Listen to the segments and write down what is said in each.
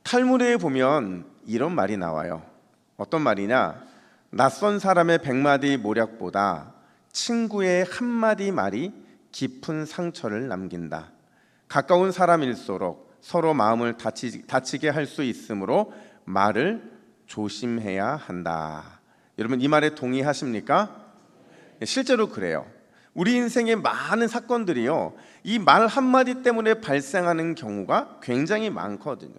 탈무드에 보면 이런 말이 나와요. 어떤 말이냐? 낯선 사람의 100마디 모략보다 친구의 한마디 말이 깊은 상처를 남긴다. 가까운 사람일수록 서로 마음을 다치게 할 수 있으므로 말을 조심해야 한다. 여러분, 이 말에 동의하십니까? 실제로 그래요. 우리 인생의 많은 사건들이요, 이 말 한마디 때문에 발생하는 경우가 굉장히 많거든요.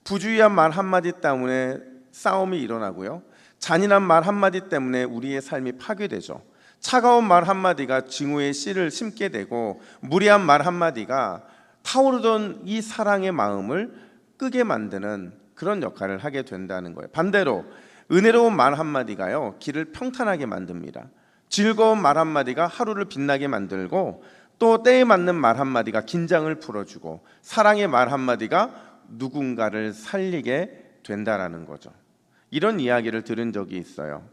부주의한 말 한마디 때문에 싸움이 일어나고요, 잔인한 말 한마디 때문에 우리의 삶이 파괴되죠. 차가운 말 한마디가 증오의 씨를 심게 되고, 무례한 말 한마디가 타오르던 이 사랑의 마음을 끄게 만드는 그런 역할을 하게 된다는 거예요. 반대로 은혜로운 말 한마디가요, 길을 평탄하게 만듭니다. 즐거운 말 한마디가 하루를 빛나게 만들고, 또 때에 맞는 말 한마디가 긴장을 풀어주고, 사랑의 말 한마디가 누군가를 살리게 된다라는 거죠. 이런 이야기를 들은 적이 있어요.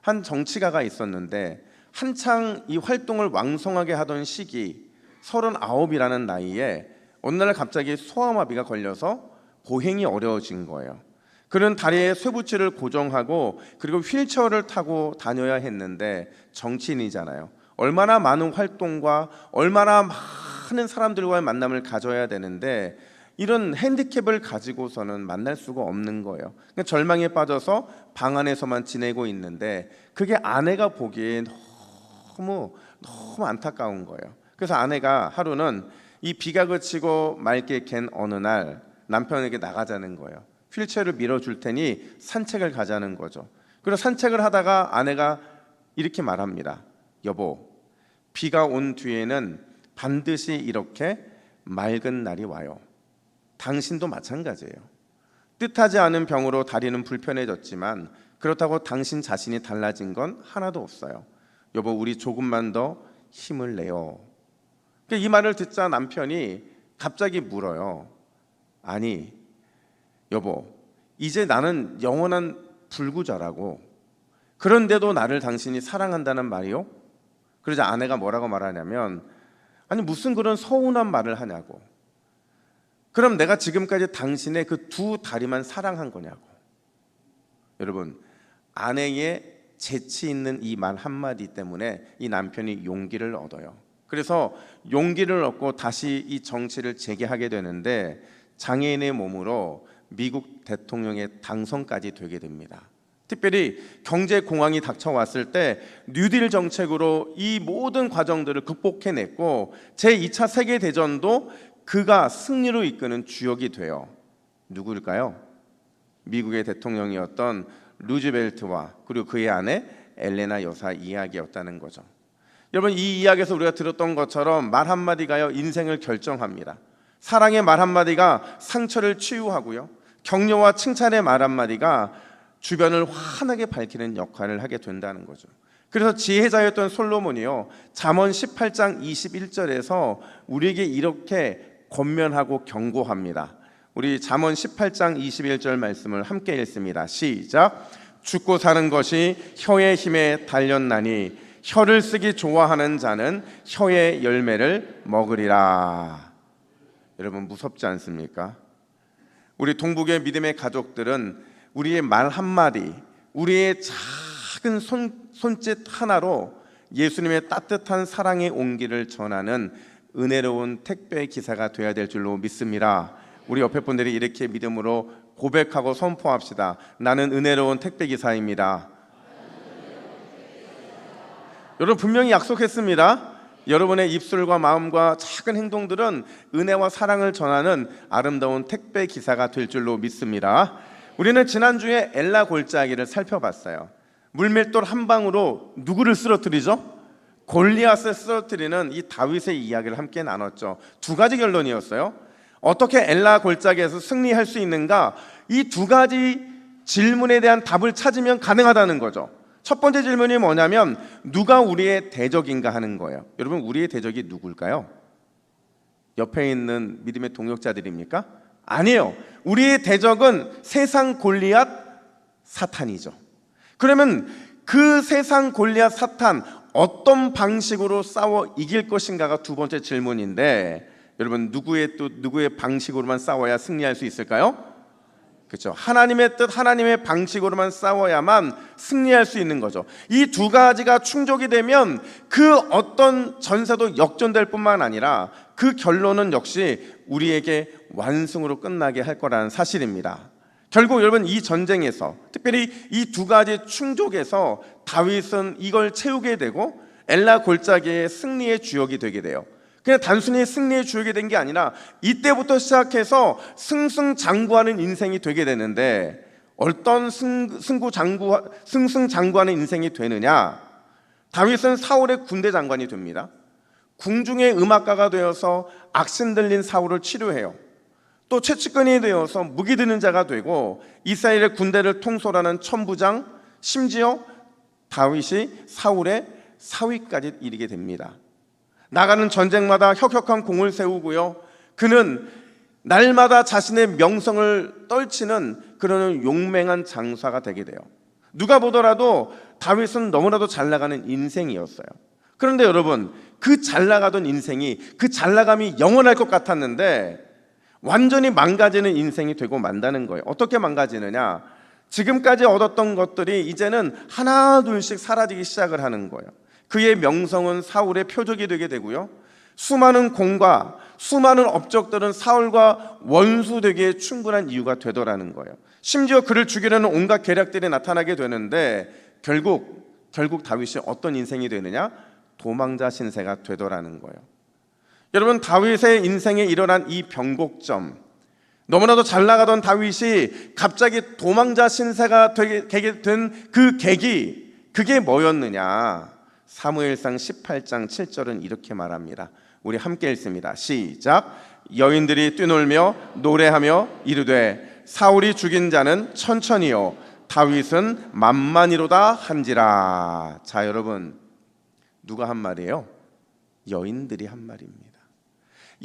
한 정치가가 있었는데 한창 이 활동을 왕성하게 하던 시기, 39이라는 나이에 어느 날 갑자기 소아마비가 걸려서 보행이 어려워진 거예요. 그는 다리에 쇠붙이를 고정하고 그리고 휠체어를 타고 다녀야 했는데, 정치인이잖아요. 얼마나 많은 활동과 얼마나 많은 사람들과의 만남을 가져야 되는데 이런 핸디캡을 가지고서는 만날 수가 없는 거예요. 그러니까 절망에 빠져서 방 안에서만 지내고 있는데, 그게 아내가 보기에 너무 안타까운 거예요. 그래서 아내가 하루는 이 비가 그치고 맑게 갠 어느 날 남편에게 나가자는 거예요. 휠체어를 밀어줄 테니 산책을 가자는 거죠. 그리고 산책을 하다가 아내가 이렇게 말합니다. 여보, 비가 온 뒤에는 반드시 이렇게 맑은 날이 와요. 당신도 마찬가지예요. 뜻하지 않은 병으로 다리는 불편해졌지만 그렇다고 당신 자신이 달라진 건 하나도 없어요. 여보, 우리 조금만 더 힘을 내요. 이 말을 듣자 남편이 갑자기 물어요. 아니 여보, 이제 나는 영원한 불구자라고, 그런데도 나를 당신이 사랑한다는 말이요? 그러자 아내가 뭐라고 말하냐면, 아니 무슨 그런 서운한 말을 하냐고. 그럼 내가 지금까지 당신의 그 두 다리만 사랑한 거냐고. 여러분, 아내의 재치 있는 이 말 한마디 때문에 이 남편이 용기를 얻어요. 그래서 용기를 얻고 다시 이 정치를 재개하게 되는데, 장애인의 몸으로 미국 대통령의 당선까지 되게 됩니다. 특별히 경제 공황이 닥쳐왔을 때 뉴딜 정책으로 이 모든 과정들을 극복해냈고, 제2차 세계대전도 그가 승리로 이끄는 주역이 돼요. 누구일까요? 미국의 대통령이었던 루즈벨트와 그리고 그의 아내 엘레나 여사 이야기였다는 거죠. 여러분, 이 이야기에서 우리가 들었던 것처럼 말 한마디가요, 인생을 결정합니다. 사랑의 말 한마디가 상처를 치유하고요, 격려와 칭찬의 말 한마디가 주변을 환하게 밝히는 역할을 하게 된다는 거죠. 그래서 지혜자였던 솔로몬이요, 잠언 18장 21절에서 우리에게 이렇게 권면하고 경고합니다. 우리 잠언 18장 21절 말씀을 함께 읽습니다. 시작. 죽고 사는 것이 혀의 힘에 달렸나니 혀를 쓰기 좋아하는 자는 혀의 열매를 먹으리라. 여러분, 무섭지 않습니까? 우리 동북의 믿음의 가족들은 우리의 말 한마디, 우리의 작은 손짓 하나로 예수님의 따뜻한 사랑의 온기를 전하는 은혜로운 택배 기사가 되어야 될 줄로 믿습니다. 우리 옆에 분들이 이렇게 믿음으로 고백하고 선포합시다. 나는 은혜로운 택배 기사입니다. 여러분, 분명히 약속했습니다. 여러분의 입술과 마음과 작은 행동들은 은혜와 사랑을 전하는 아름다운 택배 기사가 될 줄로 믿습니다. 우리는 지난주에 엘라 골짜기를 살펴봤어요. 물맷돌 한 방으로 누구를 쓰러뜨리죠? 골리앗을 쓰러뜨리는 이 다윗의 이야기를 함께 나눴죠. 두 가지 결론이었어요. 어떻게 엘라 골짜기에서 승리할 수 있는가? 이 두 가지 질문에 대한 답을 찾으면 가능하다는 거죠. 첫 번째 질문이 뭐냐면, 누가 우리의 대적인가 하는 거예요. 여러분, 우리의 대적이 누굴까요? 옆에 있는 믿음의 동역자들입니까? 아니에요. 우리의 대적은 세상 골리앗 사탄이죠. 그러면 그 세상 골리앗 사탄, 어떤 방식으로 싸워 이길 것인가가 두 번째 질문인데, 여러분, 누구의 방식으로만 싸워야 승리할 수 있을까요? 그렇죠. 하나님의 뜻, 하나님의 방식으로만 싸워야만 승리할 수 있는 거죠. 이 두 가지가 충족이 되면 그 어떤 전세도 역전될 뿐만 아니라 그 결론은 역시 우리에게 완승으로 끝나게 할 거라는 사실입니다. 결국 여러분 이 전쟁에서 특별히 이 두 가지 충족에서 다윗은 이걸 채우게 되고 엘라 골짜기의 승리의 주역이 되게 돼요. 그냥 단순히 승리의 주역이 된 게 아니라 이때부터 시작해서 승승장구하는 인생이 되게 되는데 어떤 승승장구하는 인생이 되느냐? 다윗은 사울의 군대 장관이 됩니다. 궁중의 음악가가 되어서 악신 들린 사울을 치료해요. 또 최측근이 되어서 무기 드는 자가 되고 이스라엘의 군대를 통솔하는 천부장, 심지어 다윗이 사울의 사위까지 이르게 됩니다. 나가는 전쟁마다 혁혁한 공을 세우고요, 그는 날마다 자신의 명성을 떨치는 그런 용맹한 장사가 되게 돼요. 누가 보더라도 다윗은 너무나도 잘 나가는 인생이었어요. 그런데 여러분, 그 잘 나가던 인생이, 그 잘 나감이 영원할 것 같았는데 완전히 망가지는 인생이 되고 만다는 거예요. 어떻게 망가지느냐? 지금까지 얻었던 것들이 이제는 하나 둘씩 사라지기 시작을 하는 거예요. 그의 명성은 사울의 표적이 되게 되고요, 수많은 공과 수많은 업적들은 사울과 원수되기에 충분한 이유가 되더라는 거예요. 심지어 그를 죽이려는 온갖 계략들이 나타나게 되는데 결국 다윗이 어떤 인생이 되느냐? 도망자 신세가 되더라는 거예요. 여러분, 다윗의 인생에 일어난 이 변곡점, 너무나도 잘 나가던 다윗이 갑자기 도망자 신세가 되게 된 그 계기, 그게 뭐였느냐? 사무엘상 18장 7절은 이렇게 말합니다. 우리 함께 읽습니다. 시작. 여인들이 뛰놀며 노래하며 이르되 사울이 죽인 자는 천천히요 다윗은 만만히로다 한지라. 자, 여러분, 누가 한 말이에요? 여인들이 한 말입니다.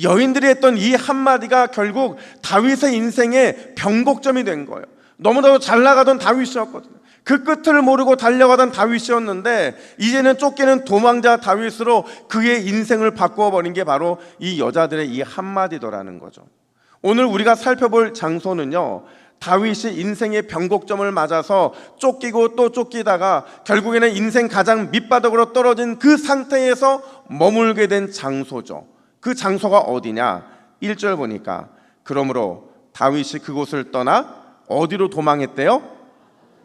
여인들이 했던 이 한마디가 결국 다윗의 인생의 변곡점이 된 거예요. 너무나도 잘 나가던 다윗이었거든요. 그 끝을 모르고 달려가던 다윗이었는데 이제는 쫓기는 도망자 다윗으로 그의 인생을 바꾸어 버린 게 바로 이 여자들의 이 한마디더라는 거죠. 오늘 우리가 살펴볼 장소는요, 다윗이 인생의 변곡점을 맞아서 쫓기고 또 쫓기다가 결국에는 인생 가장 밑바닥으로 떨어진 그 상태에서 머물게 된 장소죠. 그 장소가 어디냐? 1절 보니까 그러므로 다윗이 그곳을 떠나 어디로 도망했대요?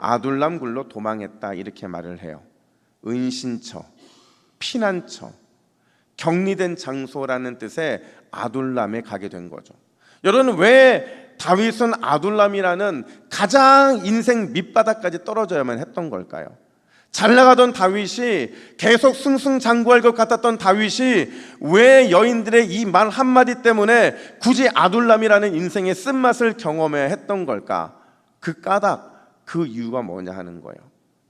아둘람 굴로 도망했다, 이렇게 말을 해요. 은신처, 피난처, 격리된 장소라는 뜻의 아둘람에 가게 된 거죠. 여러분, 왜 다윗은 아둘람이라는 가장 인생 밑바닥까지 떨어져야만 했던 걸까요? 잘 나가던 다윗이, 계속 승승장구할 것 같았던 다윗이 왜 여인들의 이 말 한마디 때문에 굳이 아둘람이라는 인생의 쓴맛을 경험해야 했던 걸까? 그 까닭, 그 이유가 뭐냐 하는 거예요.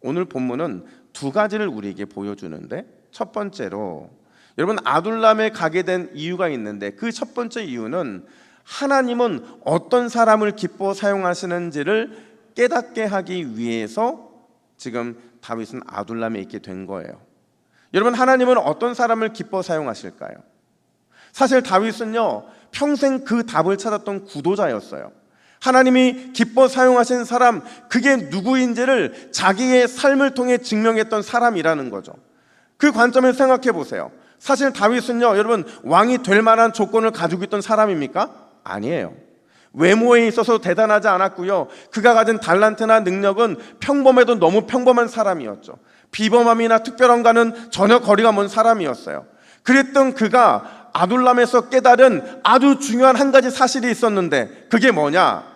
오늘 본문은 두 가지를 우리에게 보여주는데, 첫 번째로 여러분, 아둘람에 가게 된 이유가 있는데 그 첫 번째 이유는 하나님은 어떤 사람을 기뻐 사용하시는지를 깨닫게 하기 위해서 지금 다윗은 아둘람에 있게 된 거예요. 여러분, 하나님은 어떤 사람을 기뻐 사용하실까요? 사실 다윗은요, 평생 그 답을 찾았던 구도자였어요. 하나님이 기뻐 사용하신 사람, 그게 누구인지를 자기의 삶을 통해 증명했던 사람이라는 거죠. 그 관점에서 생각해 보세요. 사실 다윗은요, 여러분, 왕이 될 만한 조건을 가지고 있던 사람입니까? 아니에요. 외모에 있어서 대단하지 않았고요, 그가 가진 달란트나 능력은 평범해도 너무 평범한 사람이었죠. 비범함이나 특별함과는 전혀 거리가 먼 사람이었어요. 그랬던 그가 아둘람에서 깨달은 아주 중요한 한 가지 사실이 있었는데, 그게 뭐냐?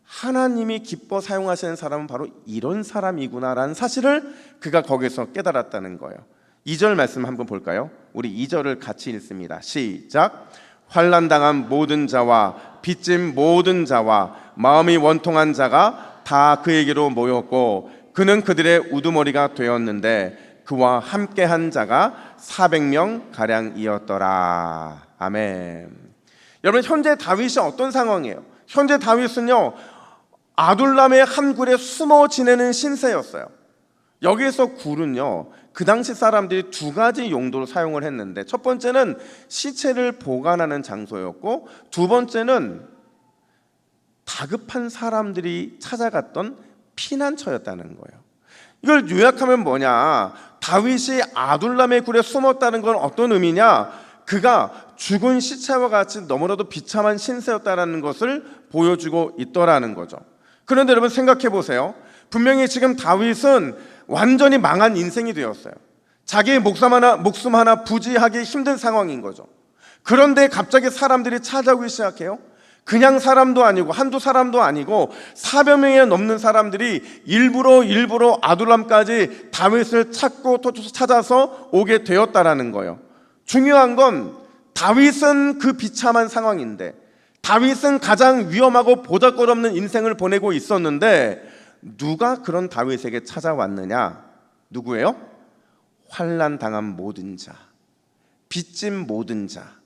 하나님이 기뻐 사용하시는 사람은 바로 이런 사람이구나라는 사실을 그가 거기서 깨달았다는 거예요. 2절 말씀 한번 볼까요? 우리 2절을 같이 읽습니다. 시작. 환난당한 모든 자와 빚진 모든 자와 마음이 원통한 자가 다 그에게로 모였고 그는 그들의 우두머리가 되었는데 그와 함께한 자가 400명 가량이었더라. 아멘. 여러분, 현재 다윗이 어떤 상황이에요? 현재 다윗은요, 아둘람의 한 굴에 숨어 지내는 신세였어요. 여기에서 굴은요, 그 당시 사람들이 두 가지 용도로 사용을 했는데, 첫 번째는 시체를 보관하는 장소였고, 두 번째는 다급한 사람들이 찾아갔던 피난처였다는 거예요. 이걸 요약하면 뭐냐? 다윗이 아둘람의 굴에 숨었다는 건 어떤 의미냐? 그가 죽은 시체와 같이 너무나도 비참한 신세였다는 것을 보여주고 있더라는 거죠. 그런데 여러분 생각해 보세요. 분명히 지금 다윗은 완전히 망한 인생이 되었어요. 자기의 목숨 하나 부지하기 힘든 상황인 거죠. 그런데 갑자기 사람들이 찾아오기 시작해요. 그냥 사람도 아니고 한두 사람도 아니고 400 명이 넘는 사람들이 일부러 아둘람까지 다윗을 찾아서 오게 되었다라는 거예요. 중요한 건 다윗은 그 비참한 상황인데, 다윗은 가장 위험하고 보잘것없는 인생을 보내고 있었는데 누가 그런 다윗에게 찾아왔느냐? 누구예요? 환난 당한 모든 자, 빚진 모든 자,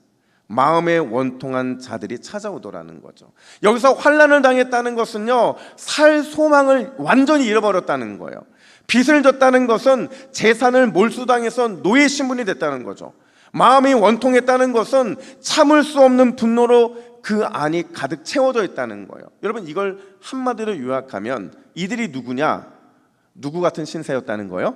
마음에 원통한 자들이 찾아오더라는 거죠. 여기서 환난을 당했다는 것은요, 살 소망을 완전히 잃어버렸다는 거예요. 빚을 졌다는 것은 재산을 몰수당해서 노예 신분이 됐다는 거죠. 마음이 원통했다는 것은 참을 수 없는 분노로 그 안이 가득 채워져 있다는 거예요. 여러분, 이걸 한마디로 요약하면 이들이 누구냐? 누구 같은 신세였다는 거예요?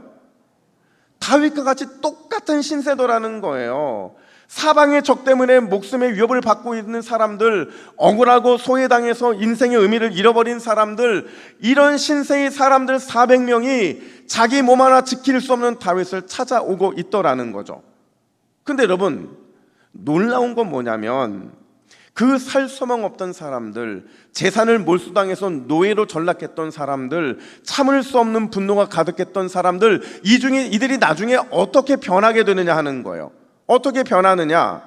다윗과 같이 똑같은 신세더라는 거예요. 사방의 적 때문에 목숨의 위협을 받고 있는 사람들, 억울하고 소외당해서 인생의 의미를 잃어버린 사람들, 이런 신세의 사람들 400명이 자기 몸 하나 지킬 수 없는 다윗을 찾아오고 있더라는 거죠. 근데 여러분, 놀라운 건 뭐냐면 그 살 소망 없던 사람들, 재산을 몰수당해서 노예로 전락했던 사람들, 참을 수 없는 분노가 가득했던 사람들, 이들이 나중에 어떻게 변하게 되느냐 하는 거예요. 어떻게 변하느냐?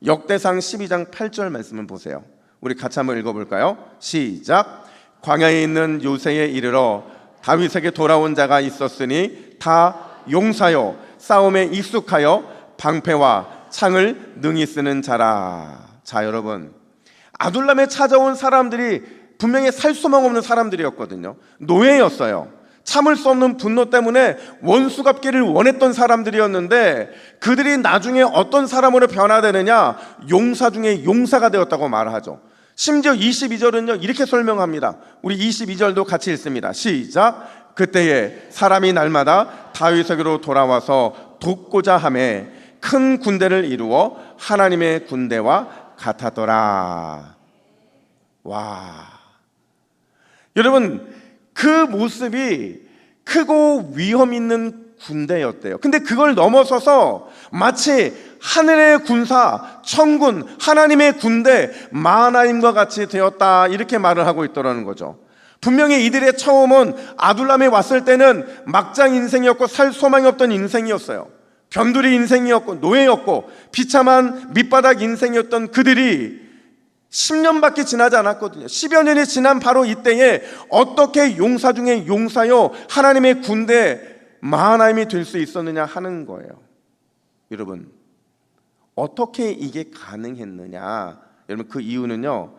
역대상 12장 8절 말씀을 보세요. 우리 같이 한번 읽어볼까요? 시작. 광야에 있는 요새에 이르러 다윗에게 돌아온 자가 있었으니 다 용사요 싸움에 익숙하여 방패와 창을 능히 쓰는 자라. 자, 여러분, 아둘람에 찾아온 사람들이 분명히 살 소망 없는 사람들이었거든요. 노예였어요. 참을 수 없는 분노 때문에 원수 갚기를 원했던 사람들이었는데 그들이 나중에 어떤 사람으로 변화되느냐? 용사 중에 용사가 되었다고 말하죠. 심지어 22절은요 이렇게 설명합니다. 우리 22절도 같이 읽습니다. 시작. 그때에 사람이 날마다 다윗에게로 돌아와서 돕고자 하매 큰 군대를 이루어 하나님의 군대와 같았더라. 와, 여러분, 그 모습이 크고 위험 있는 군대였대요. 근데 그걸 넘어서서 마치 하늘의 군사, 천군, 하나님의 군대, 마하나임과 같이 되었다, 이렇게 말을 하고 있더라는 거죠. 분명히 이들의 처음은 아둘람에 왔을 때는 막장 인생이었고 살 소망이 없던 인생이었어요. 변두리 인생이었고 노예였고 비참한 밑바닥 인생이었던 그들이 10년밖에 지나지 않았거든요. 10여 년이 지난 바로 이때에 어떻게 용사 중에 용사요 하나님의 군대 마하나임이 될 수 있었느냐 하는 거예요. 여러분, 어떻게 이게 가능했느냐? 여러분, 그 이유는요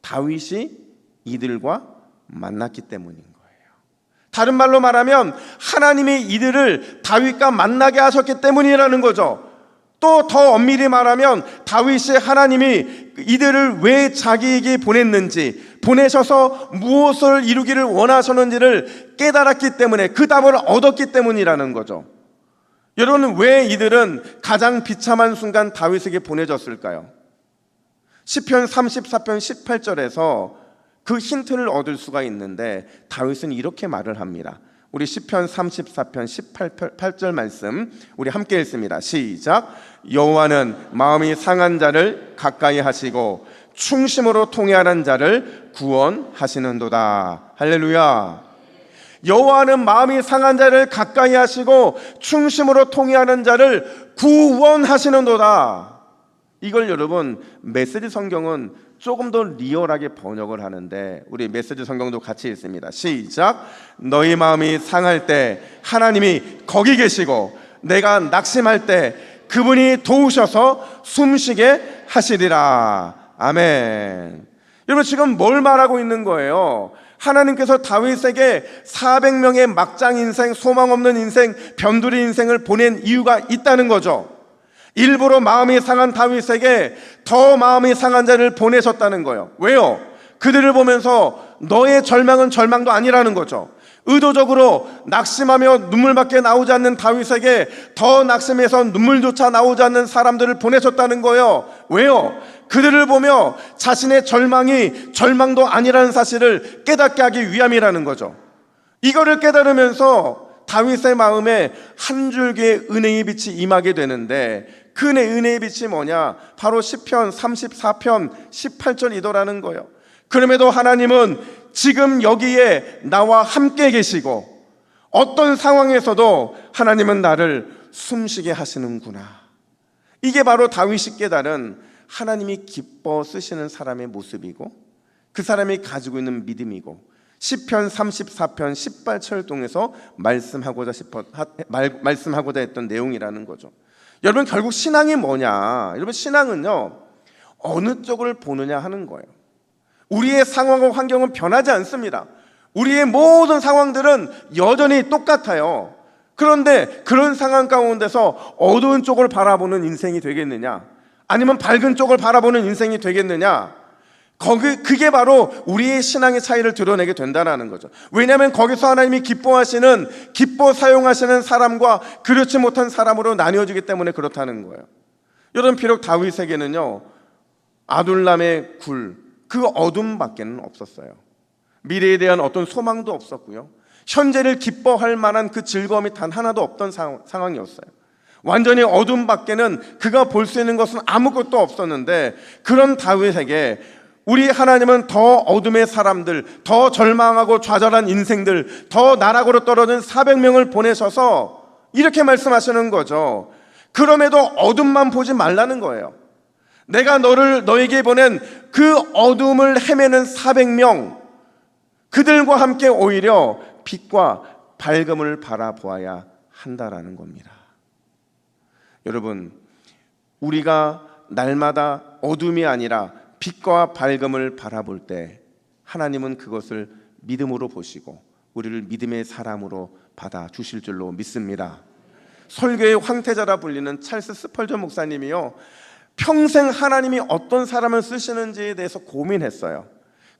다윗이 이들과 만났기 때문인 거예요. 다른 말로 말하면 하나님이 이들을 다윗과 만나게 하셨기 때문이라는 거죠. 또 더 엄밀히 말하면 다윗이 하나님이 이들을 왜 자기에게 보냈는지, 보내셔서 무엇을 이루기를 원하셨는지를 깨달았기 때문에, 그 답을 얻었기 때문이라는 거죠. 여러분, 왜 이들은 가장 비참한 순간 다윗에게 보내졌을까요? 시편 34편 18절에서 그 힌트를 얻을 수가 있는데 다윗은 이렇게 말을 합니다. 우리 시편 34편 18절 말씀 우리 함께 읽습니다. 시작. 여호와는 마음이 상한 자를 가까이 하시고 충심으로 통회하는 자를 구원하시는도다. 할렐루야. 여호와는 마음이 상한 자를 가까이 하시고 충심으로 통회하는 자를 구원하시는도다. 이걸 여러분 메시지 성경은 조금 더 리얼하게 번역을 하는데 우리 메시지 성경도 같이 읽습니다. 시작. 너희 마음이 상할 때 하나님이 거기 계시고 내가 낙심할 때 그분이 도우셔서 숨쉬게 하시리라. 아멘. 여러분, 지금 뭘 말하고 있는 거예요? 하나님께서 다윗에게 400명의 막장 인생, 소망 없는 인생, 변두리 인생을 보낸 이유가 있다는 거죠. 일부러 마음이 상한 다윗에게 더 마음이 상한 자를 보내셨다는 거예요. 왜요? 그들을 보면서 너의 절망은 절망도 아니라는 거죠. 의도적으로 낙심하며 눈물밖에 나오지 않는 다윗에게 더 낙심해서 눈물조차 나오지 않는 사람들을 보내셨다는 거예요. 왜요? 그들을 보며 자신의 절망이 절망도 아니라는 사실을 깨닫게 하기 위함이라는 거죠. 이거를 깨달으면서 다윗의 마음에 한 줄기의 은혜의 빛이 임하게 되는데, 그 은혜의 빛이 뭐냐? 바로 시편 34편 18절이더라는 거예요. 그럼에도 하나님은 지금 여기에 나와 함께 계시고 어떤 상황에서도 하나님은 나를 숨쉬게 하시는구나. 이게 바로 다윗이 깨달은 하나님이 기뻐 쓰시는 사람의 모습이고, 그 사람이 가지고 있는 믿음이고, 시편 34편 18절 통해서 말씀하고자 했던 내용이라는 거죠. 여러분, 결국 신앙이 뭐냐? 여러분, 신앙은요, 어느 쪽을 보느냐 하는 거예요. 우리의 상황과 환경은 변하지 않습니다. 우리의 모든 상황들은 여전히 똑같아요. 그런데 그런 상황 가운데서 어두운 쪽을 바라보는 인생이 되겠느냐? 아니면 밝은 쪽을 바라보는 인생이 되겠느냐? 그게 바로 우리의 신앙의 차이를 드러내게 된다는 거죠. 왜냐하면 거기서 하나님이 기뻐 사용하시는 사람과 그렇지 못한 사람으로 나뉘어지기 때문에 그렇다는 거예요. 여러분, 비록 다윗에게는요, 아둘람의 굴, 그 어둠밖에는 없었어요. 미래에 대한 어떤 소망도 없었고요, 현재를 기뻐할 만한 그 즐거움이 단 하나도 없던 상황이었어요. 완전히 어둠밖에는 그가 볼 수 있는 것은 아무것도 없었는데, 그런 다윗에게 우리 하나님은 더 어둠의 사람들, 더 절망하고 좌절한 인생들, 더 나락으로 떨어진 400명을 보내셔서 이렇게 말씀하시는 거죠. 그럼에도 어둠만 보지 말라는 거예요. 내가 너에게 보낸 그 어둠을 헤매는 400명, 그들과 함께 오히려 빛과 밝음을 바라보아야 한다라는 겁니다. 여러분, 우리가 날마다 어둠이 아니라 빛과 밝음을 바라볼 때 하나님은 그것을 믿음으로 보시고 우리를 믿음의 사람으로 받아주실 줄로 믿습니다. 설교의 황태자라 불리는 찰스 스펄전 목사님이요, 평생 하나님이 어떤 사람을 쓰시는지에 대해서 고민했어요.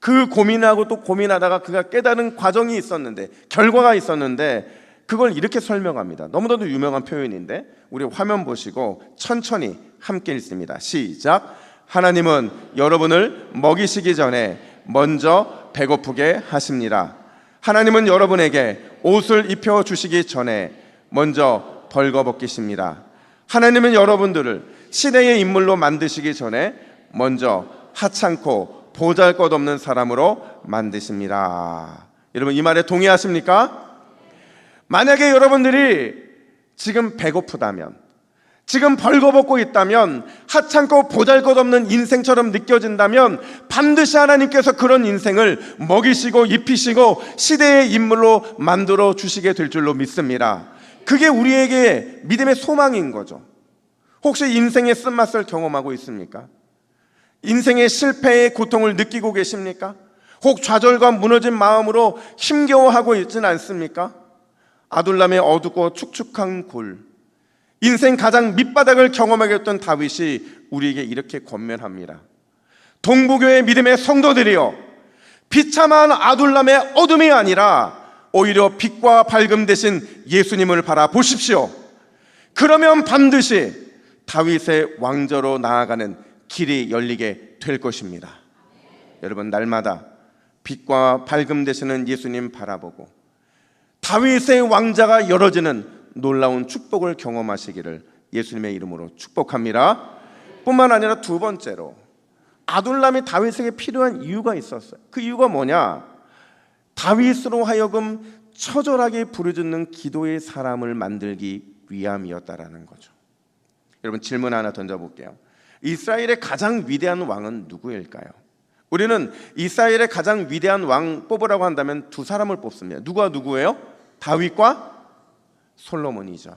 그 고민하고 또 고민하다가 그가 깨달은 과정이 있었는데, 결과가 있었는데, 그걸 이렇게 설명합니다. 너무나도 유명한 표현인데 우리 화면 보시고 천천히 함께 읽습니다. 시작. 하나님은 여러분을 먹이시기 전에 먼저 배고프게 하십니다. 하나님은 여러분에게 옷을 입혀주시기 전에 먼저 벌거벗기십니다. 하나님은 여러분들을 시대의 인물로 만드시기 전에 먼저 하찮고 보잘것없는 사람으로 만드십니다. 여러분, 이 말에 동의하십니까? 만약에 여러분들이 지금 배고프다면, 지금 벌거벗고 있다면, 하찮고 보잘것없는 인생처럼 느껴진다면 반드시 하나님께서 그런 인생을 먹이시고 입히시고 시대의 인물로 만들어 주시게 될 줄로 믿습니다. 그게 우리에게 믿음의 소망인 거죠. 혹시 인생의 쓴맛을 경험하고 있습니까? 인생의 실패의 고통을 느끼고 계십니까? 혹 좌절과 무너진 마음으로 힘겨워하고 있지는 않습니까? 아둘람의 어둡고 축축한 굴, 인생 가장 밑바닥을 경험하게 했던 다윗이 우리에게 이렇게 권면합니다. 동부교회 믿음의 성도들이여, 비참한 아둘람의 어둠이 아니라 오히려 빛과 밝음 대신 예수님을 바라보십시오. 그러면 반드시 다윗의 왕조로 나아가는 길이 열리게 될 것입니다. 여러분, 날마다 빛과 밝음 되시는 예수님 바라보고 다윗의 왕자가 열어지는 놀라운 축복을 경험하시기를 예수님의 이름으로 축복합니다. 뿐만 아니라 두 번째로, 아둘람이 다윗에게 필요한 이유가 있었어요. 그 이유가 뭐냐? 다윗으로 하여금 처절하게 부르짖는 기도의 사람을 만들기 위함이었다라는 거죠. 여러분, 질문 하나 던져볼게요. 이스라엘의 가장 위대한 왕은 누구일까요? 우리는 이스라엘의 가장 위대한 왕 뽑으라고 한다면 두 사람을 뽑습니다. 누가 누구예요? 다윗과 솔로몬이죠.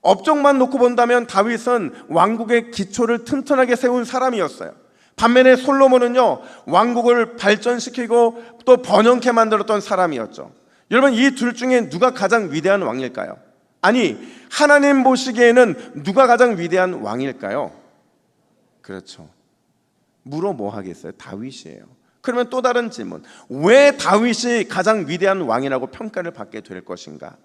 업적만 놓고 본다면 다윗은 왕국의 기초를 튼튼하게 세운 사람이었어요. 반면에 솔로몬은요, 왕국을 발전시키고 또 번영케 만들었던 사람이었죠. 여러분, 이 둘 중에 누가 가장 위대한 왕일까요? 아니, 하나님 보시기에는 누가 가장 위대한 왕일까요? 그렇죠. 물어 뭐 하겠어요? 다윗이에요. 그러면 또 다른 질문, 왜 다윗이 가장 위대한 왕이라고 평가를 받게 될 것인가?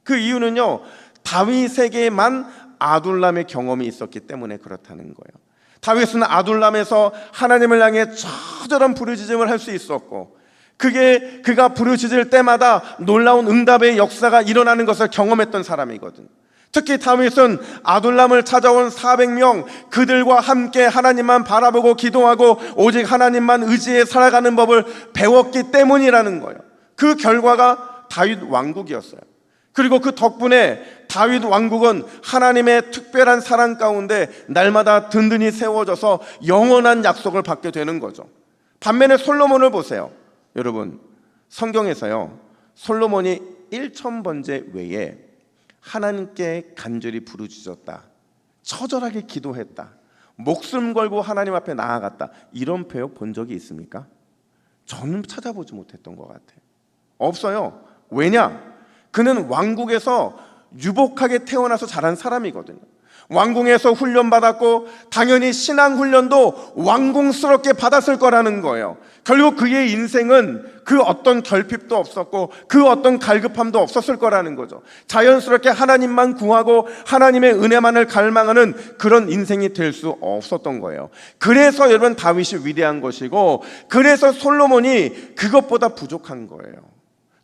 그 이유는요, 다윗에게만 아둘람의 경험이 있었기 때문에 그렇다는 거예요. 다윗은 아둘람에서 하나님을 향해 처절한 부르짖음을 할 수 있었고, 그가 부르짖을 때마다 놀라운 응답의 역사가 일어나는 것을 경험했던 사람이거든요. 특히 다윗은 아둘람을 찾아온 400명 그들과 함께 하나님만 바라보고 기도하고 오직 하나님만 의지해 살아가는 법을 배웠기 때문이라는 거예요. 그 결과가 다윗 왕국이었어요. 그리고 그 덕분에 다윗 왕국은 하나님의 특별한 사랑 가운데 날마다 든든히 세워져서 영원한 약속을 받게 되는 거죠. 반면에 솔로몬을 보세요. 여러분, 성경에서요, 솔로몬이 1000번째 외에 하나님께 간절히 부르짖었다, 처절하게 기도했다, 목숨 걸고 하나님 앞에 나아갔다, 이런 표현 본 적이 있습니까? 저는 찾아보지 못했던 것 같아요. 없어요. 왜냐? 그는 왕국에서 유복하게 태어나서 자란 사람이거든요. 왕궁에서 훈련받았고 당연히 신앙 훈련도 왕궁스럽게 받았을 거라는 거예요. 결국 그의 인생은 그 어떤 결핍도 없었고 그 어떤 갈급함도 없었을 거라는 거죠. 자연스럽게 하나님만 구하고 하나님의 은혜만을 갈망하는 그런 인생이 될 수 없었던 거예요. 그래서 여러분, 다윗이 위대한 것이고, 그래서 솔로몬이 그것보다 부족한 거예요.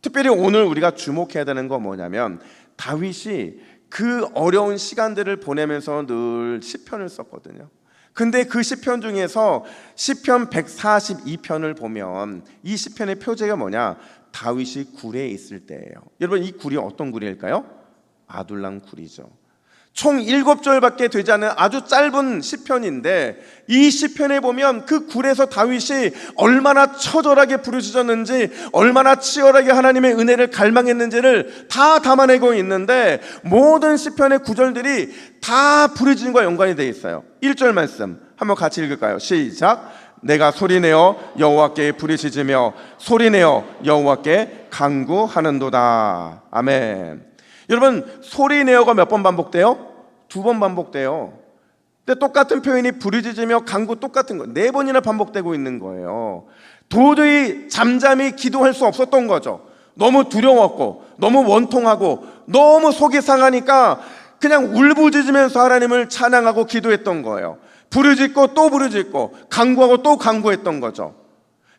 특별히 오늘 우리가 주목해야 되는 건 뭐냐면, 다윗이 그 어려운 시간들을 보내면서 늘 시편을 썼거든요. 근데 그 시편 중에서 시편 142편을 보면 이 시편의 표제가 뭐냐? 다윗이 굴에 있을 때예요. 여러분, 이 굴이 어떤 굴일까요? 아둘람 굴이죠. 총 7절밖에 되지 않은 아주 짧은 시편인데, 이 시편에 보면 그 굴에서 다윗이 얼마나 처절하게 부르짖었는지, 얼마나 치열하게 하나님의 은혜를 갈망했는지를 다 담아내고 있는데, 모든 시편의 구절들이 다 부르짖음과 연관이 되어 있어요. 1절 말씀 한번 같이 읽을까요? 시작. 내가 소리내어 여호와께 부르짖으며 소리내어 여호와께 간구하는도다. 아멘. 여러분, 소리내어가 몇 번 반복돼요? 2번 반복돼요. 근데 똑같은 표현이 부르짖으며 간구, 똑같은 거 4번이나 반복되고 있는 거예요. 도저히 잠잠히 기도할 수 없었던 거죠. 너무 두려웠고, 너무 원통하고, 너무 속이 상하니까 그냥 울부짖으면서 하나님을 찬양하고 기도했던 거예요. 부르짖고 또 부르짖고 간구하고 또 간구했던 거죠.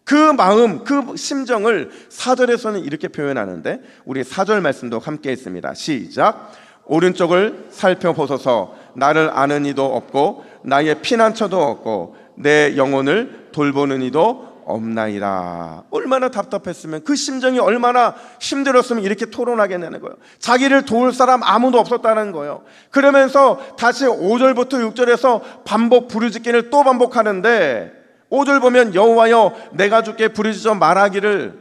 그 마음, 그 심정을 4절에서는 이렇게 표현하는데, 우리 4절 말씀도 함께 했습니다. 시작. 오른쪽을 살펴보소서. 나를 아는 이도 없고 나의 피난처도 없고 내 영혼을 돌보는 이도 없나이다. 얼마나 답답했으면, 그 심정이 얼마나 힘들었으면 이렇게 토론하겠냐는 거예요. 자기를 도울 사람 아무도 없었다는 거예요. 그러면서 다시 5절부터 6절에서 반복 부르짖기를 또 반복하는데, 5절 보면 여호와여 내가 주께 부르짖어 말하기를,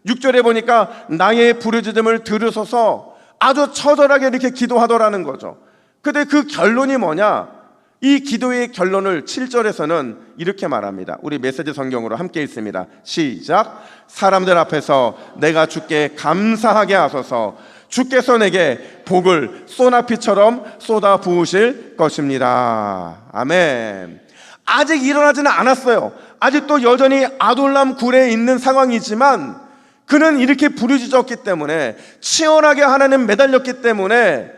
6절에 보니까 나의 부르짖음을 들으소서, 아주 처절하게 이렇게 기도하더라는 거죠. 근데 그 결론이 뭐냐? 이 기도의 결론을 7절에서는 이렇게 말합니다. 우리 메시지 성경으로 함께 읽습니다. 시작. 사람들 앞에서 내가 주께 감사하게 하소서. 주께서 내게 복을 소나비처럼 쏟아 부으실 것입니다. 아멘. 아직 일어나지는 않았어요. 아직도 여전히 아둘람 굴에 있는 상황이지만 그는 이렇게 부르짖었기 때문에, 치열하게 하나님 매달렸기 때문에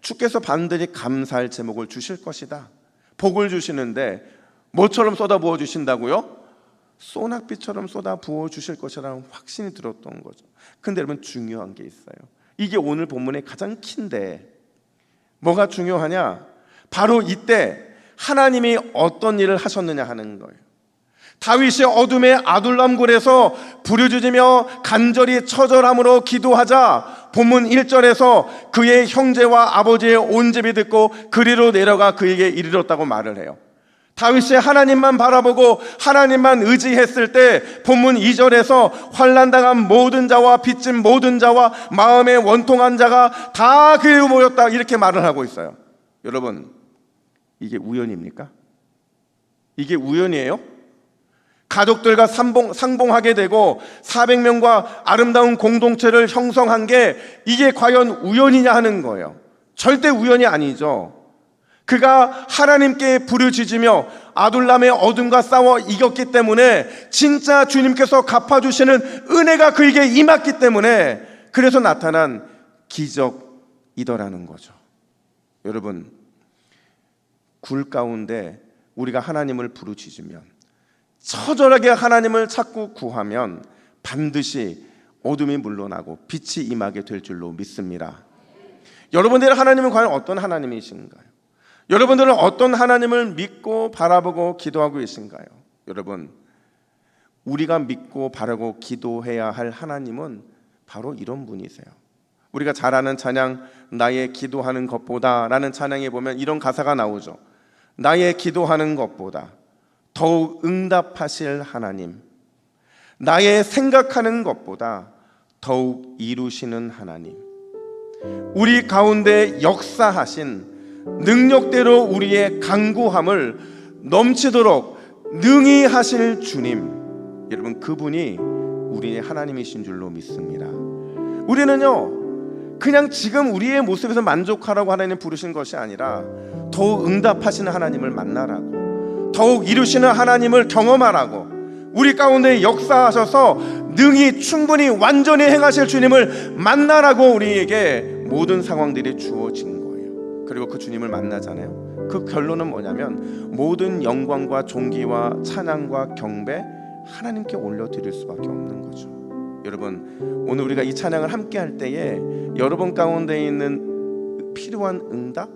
주께서 반드시 감사할 제목을 주실 것이다. 복을 주시는데 뭐처럼 쏟아 부어 주신다고요? 소낙비처럼 쏟아 부어 주실 것이라는 확신이 들었던 거죠. 근데 여러분, 중요한 게 있어요. 이게 오늘 본문의 가장 키인데, 뭐가 중요하냐? 바로 이때 하나님이 어떤 일을 하셨느냐 하는 거예요. 다윗이 어둠의 아둘람 굴에서 부르짖으며 간절히 처절함으로 기도하자 본문 1절에서 그의 형제와 아버지의 온 집이 듣고 그리로 내려가 그에게 이르렀다고 말을 해요. 다윗이 하나님만 바라보고 하나님만 의지했을 때 본문 2절에서 환난당한 모든 자와 빚진 모든 자와 마음에 원통한 자가 다 그에게 모였다, 이렇게 말을 하고 있어요. 여러분, 이게 우연입니까? 이게 우연이에요? 가족들과 상봉하게 되고 400명과 아름다운 공동체를 형성한 게 이게 과연 우연이냐 하는 거예요. 절대 우연이 아니죠. 그가 하나님께 부르짖으며 아둘람의 어둠과 싸워 이겼기 때문에 진짜 주님께서 갚아주시는 은혜가 그에게 임했기 때문에 그래서 나타난 기적이더라는 거죠. 여러분, 굴 가운데 우리가 하나님을 부르짖으면, 처절하게 하나님을 찾고 구하면 반드시 어둠이 물러나고 빛이 임하게 될 줄로 믿습니다. 여러분들의 하나님은 과연 어떤 하나님이신가요? 여러분들은 어떤 하나님을 믿고 바라보고 기도하고 계신가요? 여러분, 우리가 믿고 바라고 기도해야 할 하나님은 바로 이런 분이세요. 우리가 잘 아는 찬양, 나의 기도하는 것보다 라는 찬양에 보면 이런 가사가 나오죠. 나의 기도하는 것보다 더욱 응답하실 하나님, 나의 생각하는 것보다 더욱 이루시는 하나님, 우리 가운데 역사하신 능력대로 우리의 간구함을 넘치도록 능히 하실 주님, 여러분, 그분이 우리의 하나님이신 줄로 믿습니다. 우리는요, 그냥 지금 우리의 모습에서 만족하라고 하나님 부르신 것이 아니라 더욱 응답하시는 하나님을 만나라고, 더욱 이루시는 하나님을 경험하라고, 우리 가운데 역사하셔서 능히 충분히 완전히 행하실 주님을 만나라고 우리에게 모든 상황들이 주어진 거예요. 그리고 그 주님을 만나잖아요. 그 결론은 뭐냐면 모든 영광과 존귀와 찬양과 경배 하나님께 올려드릴 수밖에 없는 거죠. 여러분, 오늘 우리가 이 찬양을 함께 할 때에 여러분 가운데 있는 필요한 응답,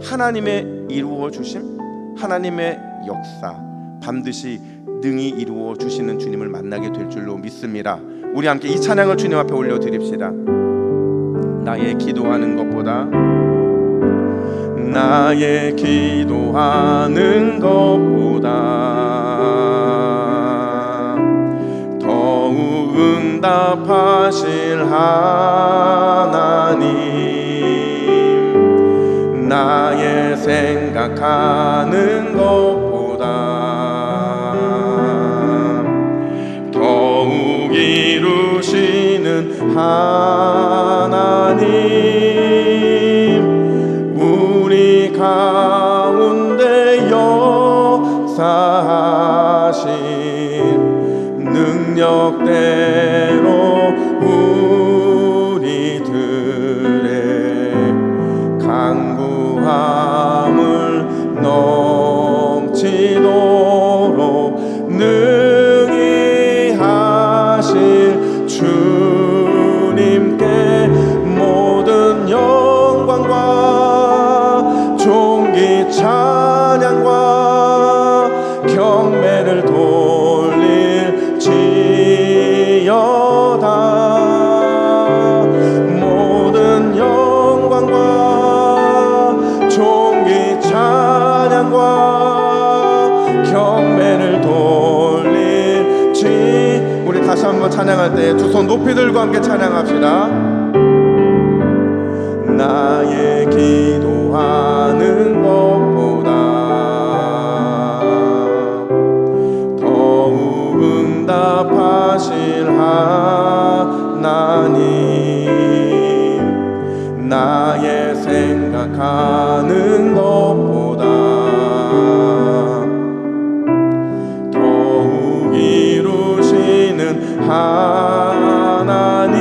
하나님의 이루어 주심, 하나님의 역사 반드시 능히 이루어 주시는 주님을 만나게 될 줄로 믿습니다. 우리 함께 이 찬양을 주님 앞에 올려드립시다. 나의 기도하는 것보다, 나의 기도하는 것보다 더욱 응답하실 하나님, 나의 생각하는 것보다 더욱 이루시는 하나님, 우리 가운데 역사하신 능력대로 우리들의 간구함을 넘치도록 능히 하실 주님께 모든 영광과 존귀 찬양과 경배를 돌릴지어다. 모든 영광과 존귀 찬양과 경배를 돌릴지. 우리 다시 한번 찬양할 때 두 손 높이 들고 함께 찬양합시다. 나의 기도하는 것보다 더욱 응답하실 하나님, 나의 생각하는 것보다 더욱 이루시는 하나님,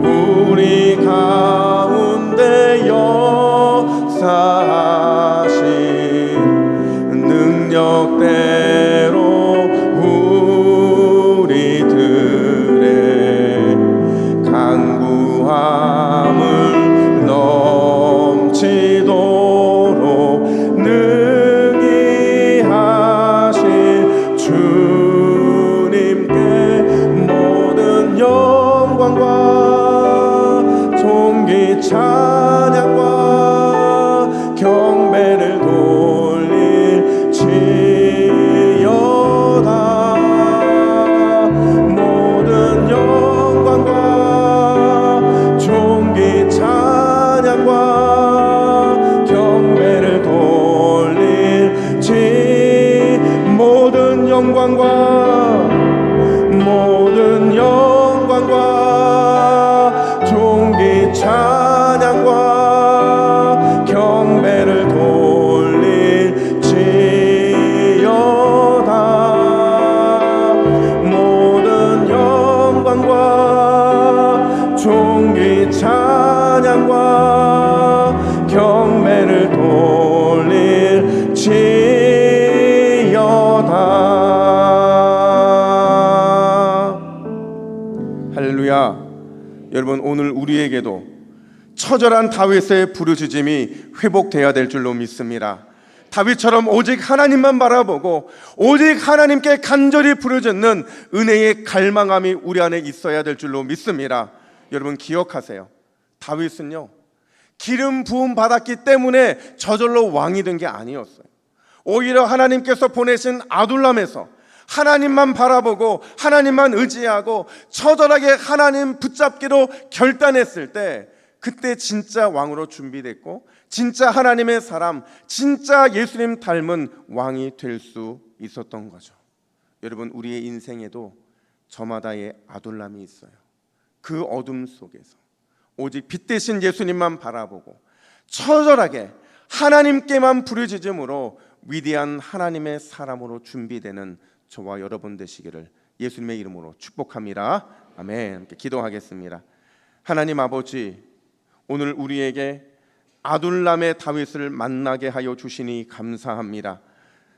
우리 가운데 역사하신 능력대로 우리들의 간구함을 넘치도록 능히 하실 주님께 모든 영광과 존귀 찬양과 경배를 돌릴지어다. 모든 영광과 존귀 찬양과 경배를 돌릴지. 모든 영광과 존귀 찬양과 여러분, 오늘 우리에게도 처절한 다윗의 부르짖음이 회복돼야 될 줄로 믿습니다. 다윗처럼 오직 하나님만 바라보고 오직 하나님께 간절히 부르짖는 은혜의 갈망함이 우리 안에 있어야 될 줄로 믿습니다. 여러분, 기억하세요. 다윗은요, 기름 부음 받았기 때문에 저절로 왕이 된 게 아니었어요. 오히려 하나님께서 보내신 아둘람에서 하나님만 바라보고 하나님만 의지하고 처절하게 하나님 붙잡기로 결단했을 때, 그때 진짜 왕으로 준비됐고 진짜 하나님의 사람, 진짜 예수님 닮은 왕이 될 수 있었던 거죠. 여러분, 우리의 인생에도 저마다의 아둘람이 있어요. 그 어둠 속에서 오직 빛 대신 예수님만 바라보고 처절하게 하나님께만 부르짖음으로 위대한 하나님의 사람으로 준비되는 저와 여러분 되시기를 예수님의 이름으로 축복합니다. 아멘. 함께 기도하겠습니다. 하나님 아버지, 오늘 우리에게 아둘람의 다윗을 만나게 하여 주시니 감사합니다.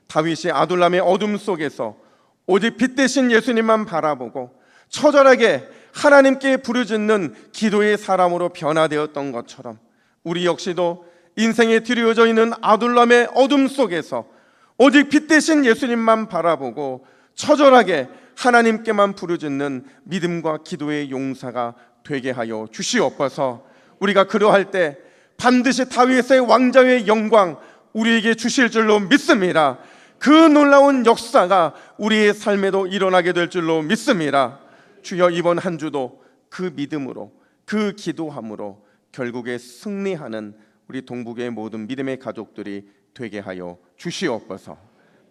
다윗이 아둘람의 어둠 속에서 오직 빛 대신 예수님만 바라보고 처절하게 하나님께 부르짖는 기도의 사람으로 변화되었던 것처럼, 우리 역시도 인생에 드리워져 있는 아둘람의 어둠 속에서 오직 빛 대신 예수님만 바라보고 처절하게 하나님께만 부르짖는 믿음과 기도의 용사가 되게 하여 주시옵소서. 우리가 그러할 때 반드시 다윗의 왕자의 영광 우리에게 주실 줄로 믿습니다. 그 놀라운 역사가 우리의 삶에도 일어나게 될 줄로 믿습니다. 주여, 이번 한 주도 그 믿음으로, 그 기도함으로 결국에 승리하는 우리 동북의 모든 믿음의 가족들이 되게 하여 주시옵소서.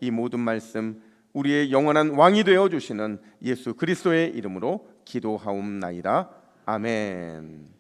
이 모든 말씀 우리의 영원한 왕이 되어 주시는 예수 그리스도의 이름으로 기도하옵나이다. 아멘.